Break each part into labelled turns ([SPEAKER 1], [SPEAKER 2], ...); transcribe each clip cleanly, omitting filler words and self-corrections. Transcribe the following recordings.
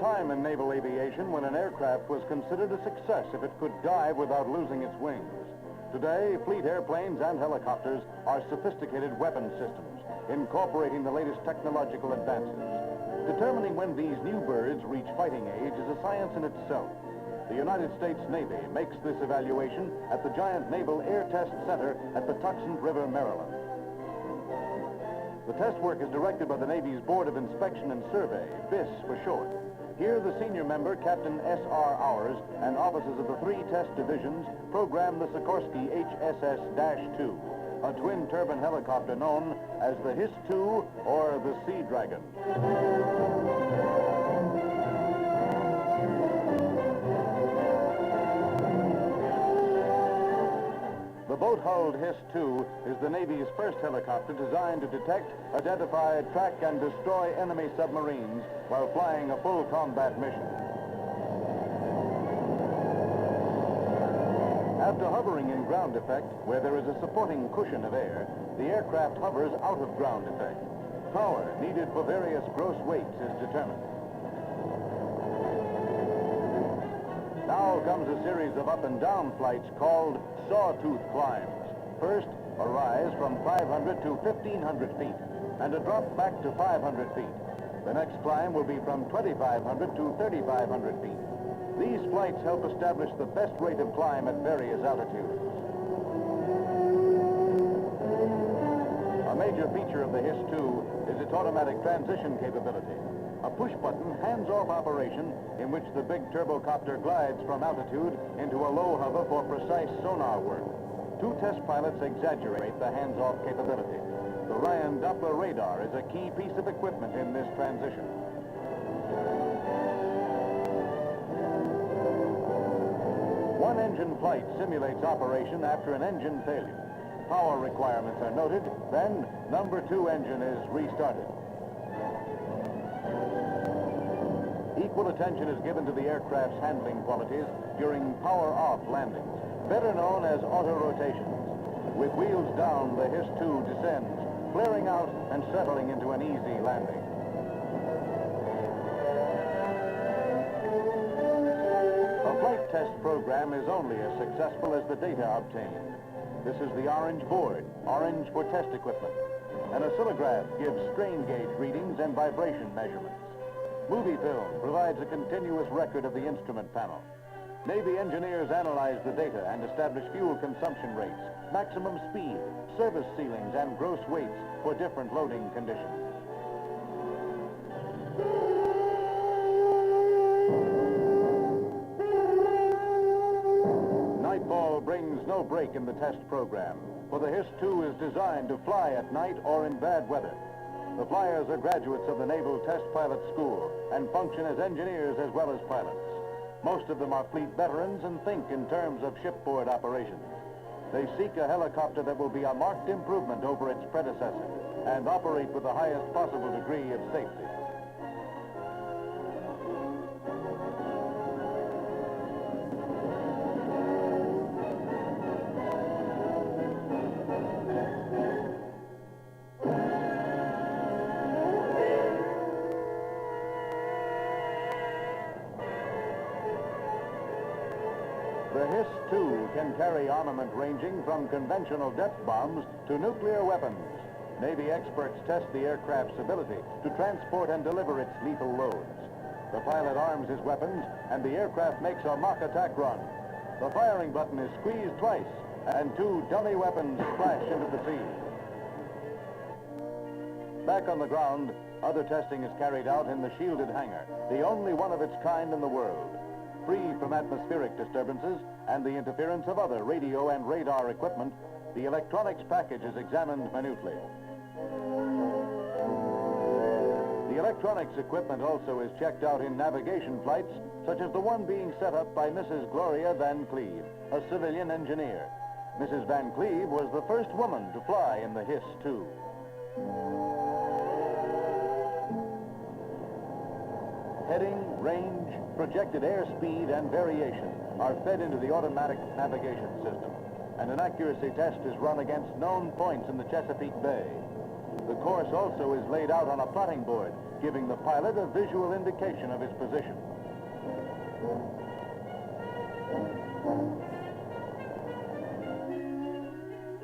[SPEAKER 1] time in naval aviation when an aircraft was considered a success if it could dive without losing its wings. Today, fleet airplanes and helicopters are sophisticated weapon systems, incorporating the latest technological advances. Determining when these new birds reach fighting age is a science in itself. The United States Navy makes this evaluation at the giant Naval Air Test Center at Patuxent River, Maryland. The test work is directed by the Navy's Board of Inspection and Survey, BIS for short. Here, the senior member, Captain S.R. Hours, and officers of the 3 test divisions program the Sikorsky HSS-2, a twin-turbine helicopter known as the HIS-2 or the Sea Dragon. The boat-hulled HIS-2 is the Navy's first helicopter designed to detect, identify, track, and destroy enemy submarines while flying a full combat mission. After hovering in ground effect, where there is a supporting cushion of air, the aircraft hovers out of ground effect. Power needed for various gross weights is determined. Now comes a series of up and down flights called sawtooth climbs. First, a rise from 500 to 1,500 feet, and a drop back to 500 feet. The next climb will be from 2,500 to 3,500 feet. These flights help establish the best rate of climb at various altitudes. A major feature of the HIS-2 is its automatic transition capability. A push-button, hands-off operation in which the big turbocopter glides from altitude into a low hover for precise sonar work. 2 test pilots exaggerate the hands-off capability. The Ryan Doppler radar is a key piece of equipment in this transition. One-engine flight simulates operation after an engine failure. Power requirements are noted, then number 2 engine is restarted. Equal attention is given to the aircraft's handling qualities during power-off landings, better known as auto-rotations. With wheels down, the HIS-2 descends, flaring out and settling into an easy landing. A flight test program is only as successful as the data obtained. This is the orange board, orange for test equipment. An oscillograph gives strain gauge readings and vibration measurements. Movie film provides a continuous record of the instrument panel. Navy engineers analyze the data and establish fuel consumption rates, maximum speed, service ceilings, and gross weights for different loading conditions. Nightfall brings no break in the test program, for the HIS-2 is designed to fly at night or in bad weather. The flyers are graduates of the Naval Test Pilot School and function as engineers as well as pilots. Most of them are fleet veterans and think in terms of shipboard operations. They seek a helicopter that will be a marked improvement over its predecessor and operate with the highest possible degree of safety. The HIS-2 can carry armament ranging from conventional depth bombs to nuclear weapons. Navy experts test the aircraft's ability to transport and deliver its lethal loads. The pilot arms his weapons, and the aircraft makes a mock attack run. The firing button is squeezed twice, and 2 dummy weapons splash into the sea. Back on the ground, other testing is carried out in the shielded hangar, the only one of its kind in the world. Free from atmospheric disturbances and the interference of other radio and radar equipment, the electronics package is examined minutely. The electronics equipment also is checked out in navigation flights, such as the one being set up by Mrs. Gloria Van Cleve, a civilian engineer. Mrs. Van Cleve was the first woman to fly in the HIS-2. Heading, range, projected airspeed, and variation are fed into the automatic navigation system, and an accuracy test is run against known points in the Chesapeake Bay. The course also is laid out on a plotting board, giving the pilot a visual indication of his position.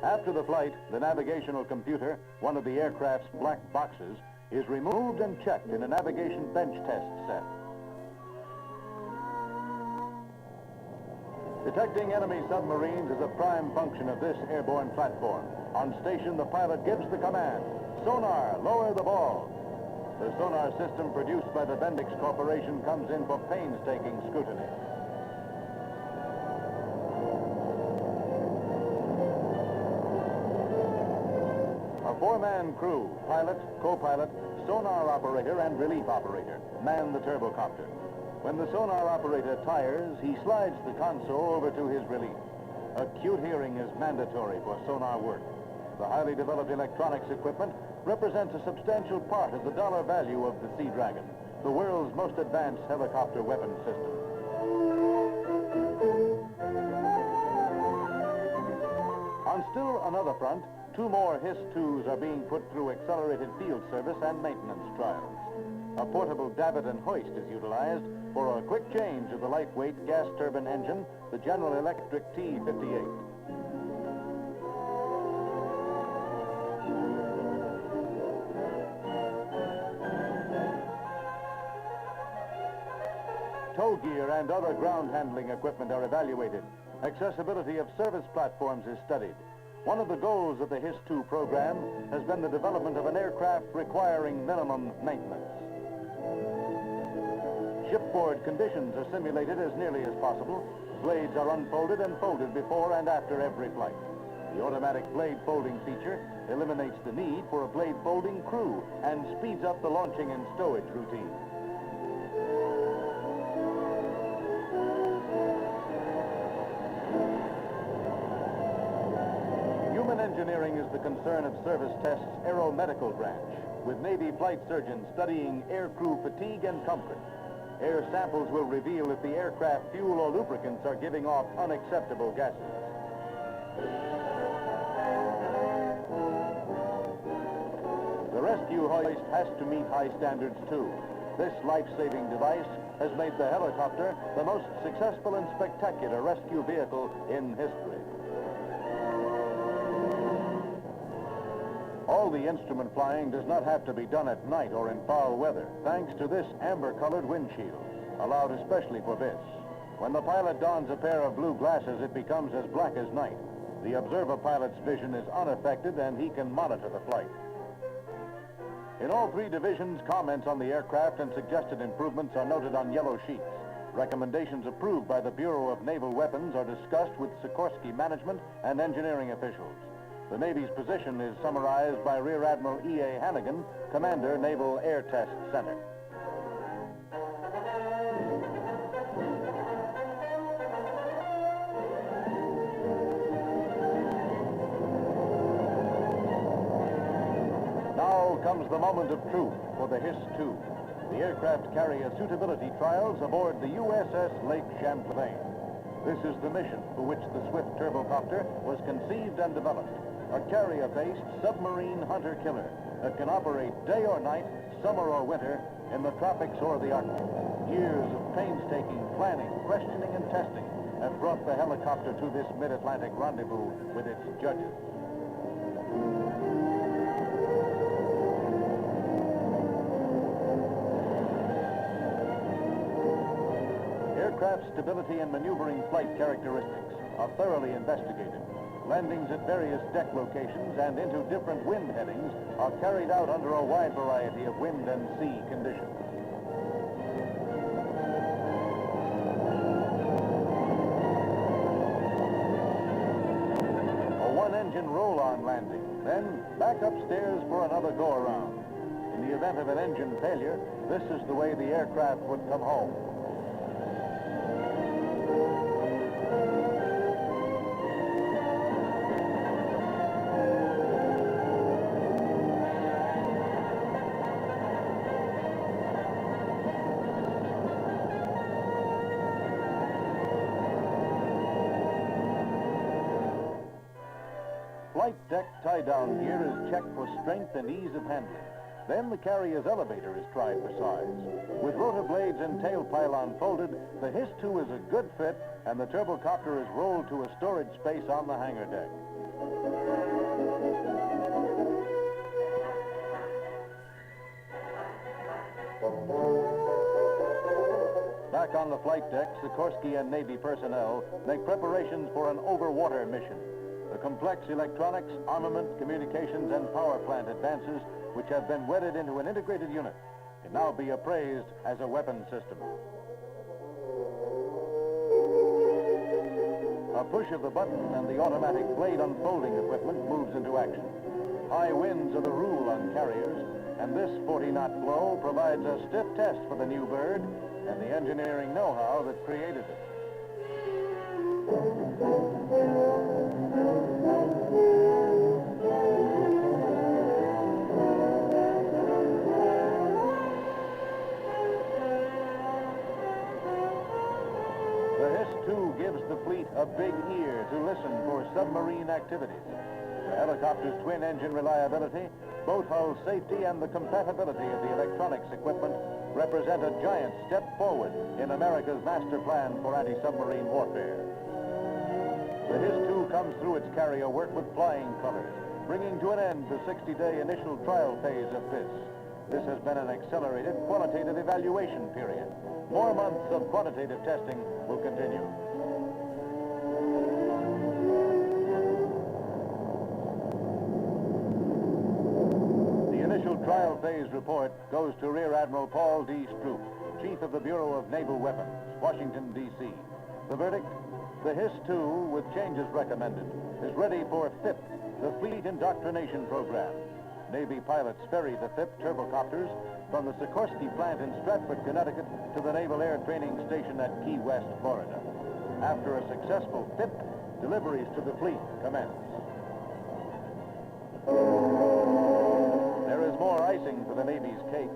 [SPEAKER 1] After the flight, the navigational computer, one of the aircraft's black boxes, is removed and checked in a navigation bench test set. Detecting enemy submarines is a prime function of this airborne platform. On station, the pilot gives the command, "Sonar, lower the ball." The sonar system produced by the Bendix Corporation comes in for painstaking scrutiny. A four-man crew, pilot, co-pilot, sonar operator, and relief operator, man the turbocopter. When the sonar operator tires, he slides the console over to his relief. Acute hearing is mandatory for sonar work. The highly developed electronics equipment represents a substantial part of the dollar value of the Sea Dragon, the world's most advanced helicopter weapon system. On still another front, two more HIS-2s are being put through accelerated field service and maintenance trials. A portable davit and hoist is utilized for a quick change of the lightweight gas turbine engine, the General Electric T-58. Tow gear and other ground handling equipment are evaluated. Accessibility of service platforms is studied. One of the goals of the HIS-2 program has been the development of an aircraft requiring minimum maintenance. Shipboard conditions are simulated as nearly as possible. Blades are unfolded and folded before and after every flight. The automatic blade folding feature eliminates the need for a blade folding crew and speeds up the launching and stowage routine. Human engineering is the concern of Service Test's aeromedical branch, with Navy flight surgeons studying aircrew fatigue and comfort. Air samples will reveal if the aircraft fuel or lubricants are giving off unacceptable gases. The rescue hoist has to meet high standards too. This life-saving device has made the helicopter the most successful and spectacular rescue vehicle in history. All the instrument flying does not have to be done at night or in foul weather, thanks to this amber-colored windshield, allowed especially for this. When the pilot dons a pair of blue glasses, it becomes as black as night. The observer pilot's vision is unaffected and he can monitor the flight. In all three divisions, comments on the aircraft and suggested improvements are noted on yellow sheets. Recommendations approved by the Bureau of Naval Weapons are discussed with Sikorsky management and engineering officials. The Navy's position is summarized by Rear Admiral E.A. Hannigan, Commander, Naval Air Test Center. Now comes the moment of truth for the HIS-2. The aircraft carrier suitability trials aboard the USS Lake Champlain. This is the mission for which the Swift turbocopter was conceived and developed. A carrier-based submarine hunter-killer that can operate day or night, summer or winter, in the tropics or the Arctic. Years of painstaking planning, questioning, and testing have brought the helicopter to this mid-Atlantic rendezvous with its judges. Aircraft stability and maneuvering flight characteristics are thoroughly investigated. Landings at various deck locations and into different wind headings are carried out under a wide variety of wind and sea conditions. A one-engine roll-on landing, then back upstairs for another go-around. In the event of an engine failure, this is the way the aircraft would come home. flight deck tie-down gear is checked for strength and ease of handling. Then the carrier's elevator is tried for size. With rotor blades and tail pylon folded, the Hiss-2 is a good fit, and the turbocopter is rolled to a storage space on the hangar deck. Back on the flight deck, Sikorsky and Navy personnel make preparations for an overwater mission. The complex electronics, armament, communications, and power plant advances, which have been wedded into an integrated unit, can now be appraised as a weapon system. A push of the button and the automatic blade unfolding equipment moves into action. High winds are the rule on carriers, and this 40-knot blow provides a stiff test for the new bird and the engineering know-how that created it. The Hiss-2 gives the fleet a big ear to listen for submarine activities. The helicopter's twin-engine reliability, boat hull safety, and the compatibility of the electronics equipment represent a giant step forward in America's master plan for anti-submarine warfare. The Hiss-2 comes through its carrier work with flying colors, bringing to an end the 60-day initial trial phase of this. This has been an accelerated qualitative evaluation period. More months of quantitative testing will continue. The initial trial phase report goes to Rear Admiral Paul D. Stroop, Chief of the Bureau of Naval Weapons, Washington, D.C. The verdict? The Hiss-2, with changes recommended, is ready for FIP, the Fleet Indoctrination Program. Navy pilots ferry the FIP turbocopters from the Sikorsky plant in Stratford, Connecticut, to the Naval Air Training Station at Key West, Florida. After a successful FIP, deliveries to the fleet commence. There is more icing for the Navy's cake.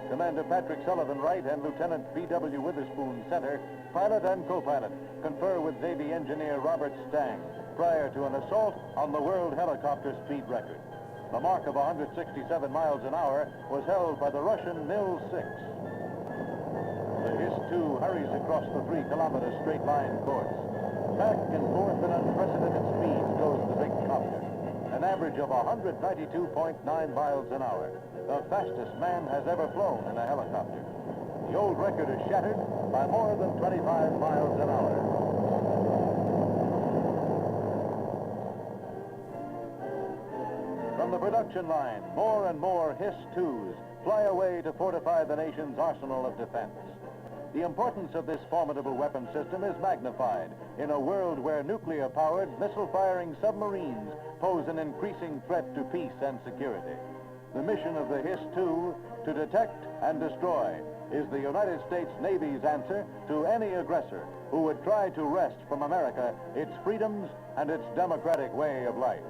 [SPEAKER 1] Commander Patrick Sullivan Wright and Lieutenant B.W. Witherspoon Center, pilot and co-pilot, confer with Navy engineer Robert Stang prior to an assault on the world helicopter speed record. The mark of 167 miles an hour was held by the Russian Mil-6. The Hiss-2 hurries across the 3-kilometer straight-line course. Back and forth at unprecedented speeds goes the big copter, an average of 192.9 miles an hour, the fastest man has ever flown in a helicopter. The old record is shattered by more than 25 miles an hour. From the production line, more and more Hiss-2s fly away to fortify the nation's arsenal of defense. The importance of this formidable weapon system is magnified in a world where nuclear-powered, missile-firing submarines pose an increasing threat to peace and security. The mission of the Hiss-2, to detect and destroy, is the United States Navy's answer to any aggressor who would try to wrest from America its freedoms and its democratic way of life.